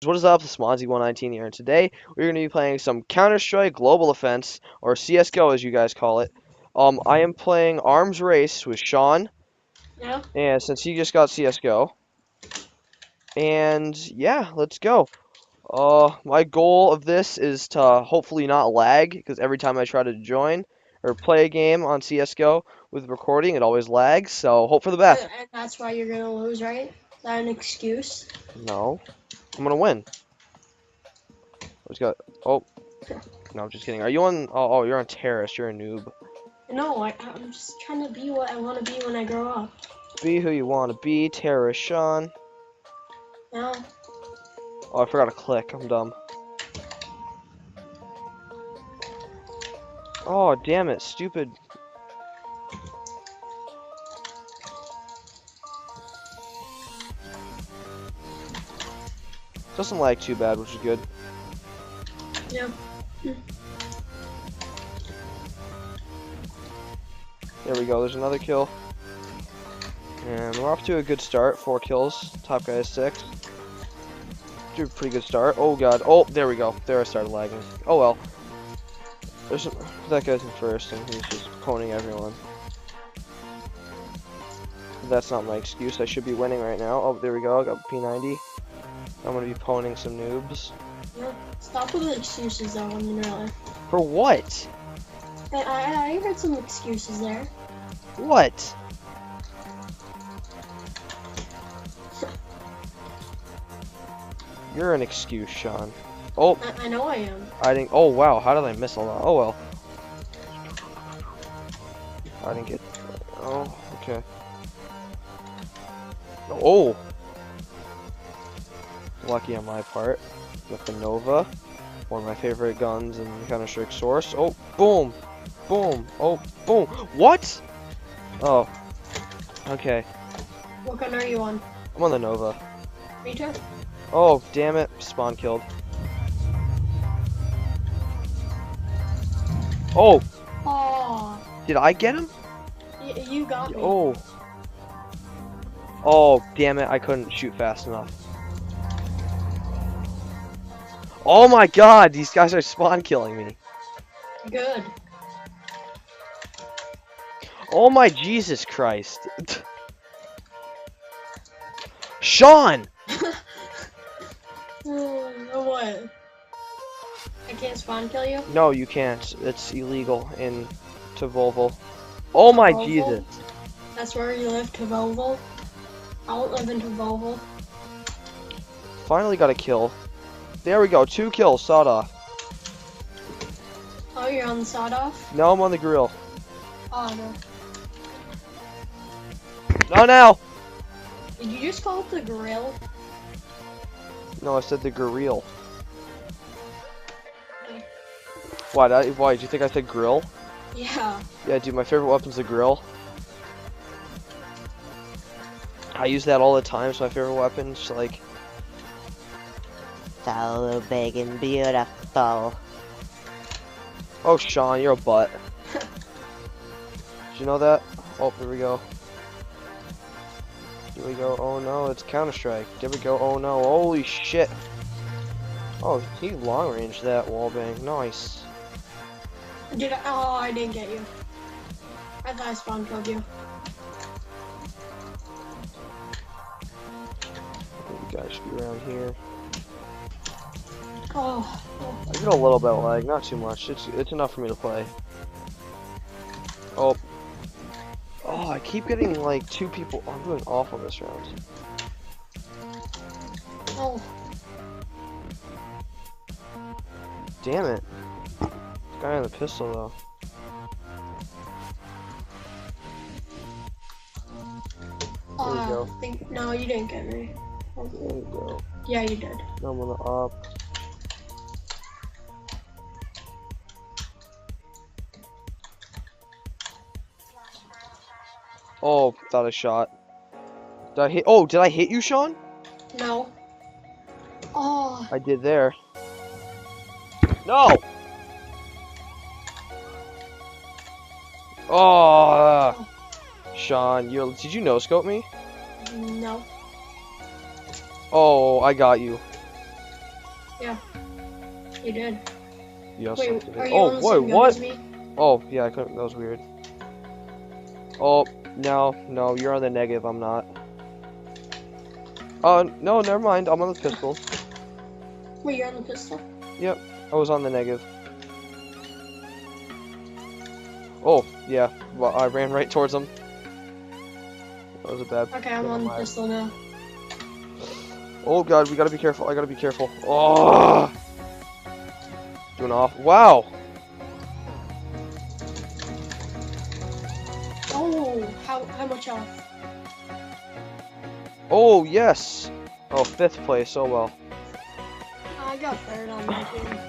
What is up? This is Monzy119 here, and today we're going to be playing some Counter-Strike Global Offense, or CSGO as you guys call it. I am playing Arms Race with Sean, Yeah. and since he just got CSGO, and yeah, let's go. My goal of this is to hopefully not lag, because every time I try to join or play a game on CSGO with recording, it always lags, so hope for the best. And that's why you're gonna lose, right? Is that an excuse? No, I'm going to win. I just got, oh, no, I'm just kidding. Are you on, oh, you're on Terrace, you're a noob. No, I'm just trying to be what I want to be when I grow up. Be who you want to be, Terrace Sean. No. Oh, I forgot to click. I'm dumb. Oh, damn it. Stupid. Doesn't lag too bad, which is good. Yeah. There we go. There's another kill. And we're off to a good start. 4 kills. Top guy is 6. Do a pretty good start. Oh, God. Oh, there we go. There I started lagging. Oh, well. That guy's in first, and he's just poning everyone. That's not my excuse. I should be winning right now. Oh, there we go. I got P90. I'm going to be poning some noobs. Yeah. Stop with the excuses though, I mean, really. For what? I heard some excuses there. What? You're an excuse, Sean. Oh, I know I am. I didn't. Oh, wow. How did I miss a lot? Oh, well. I didn't get. Oh, okay. Oh! Lucky on my part. With the Nova. One of my favorite guns in Counter-Strike Source. Oh, boom! Boom! Oh, boom! What? Oh. Okay. What gun are you on? I'm on the Nova. Me too. Oh, damn it. Spawn killed. Oh! Oh, Did I get him? you got me. Oh. Oh, damn it. I couldn't shoot fast enough. Oh my god, these guys are spawn killing me. Good. Oh my Jesus Christ. Sean! What? I can't spawn kill you? No, you can't. It's illegal in Volvo. Oh my Volvo? Jesus. That's where you live, Tavovo? I don't live in Tavovo. Finally got a kill. There we go, 2 kills, sawed off. Oh, you're on the sawed off? Now I'm on the grill. Oh, no. No, now! Did you just call it the grill? No, I said the grill. Why, did you think I said grill? Yeah. Yeah, dude, my favorite weapon's the grill. I use that all the time, it's my favorite weapon. It's like... So big and beautiful. Oh, Sean, you're a butt. Did you know that? Oh, here we go. Here we go. Oh no, it's Counter-Strike. There we go. Oh no. Holy shit. Oh, he long range that wallbang. Nice. Oh, I didn't get you. I thought I spawn killed you. You guys should be around here. Oh. I get a little bit of lag, not too much. It's enough for me to play. Oh. Oh, I keep getting like 2 people. Oh, I'm doing awful this round. Oh. Damn it. This guy on the pistol though. There we go. No, you didn't get me. There we go. Yeah, you did. Now I'm on the op. Oh, thought I shot. Did I hit? Oh, did I hit you, Sean? No. Oh. I did there. No! Oh, Sean, did you no-scope me? No. Oh, I got you. You did. Yes. Wait, I did. are you Oh, on the wait, same gun what? as me? Oh, yeah, I couldn't. That was weird. Oh, no, you're on the negative. I'm not. No, never mind. I'm on the pistol. Wait, you're on the pistol? I was on the negative. Oh, yeah. Well, I ran right towards him. That was a bad. Okay, I'm never on the mind. pistol now. Oh god, we gotta be careful. I gotta be careful. Oh! Doing off. Wow! Oh, how much off? Oh, yes! Oh, 5th place. Oh well. I got third on my team.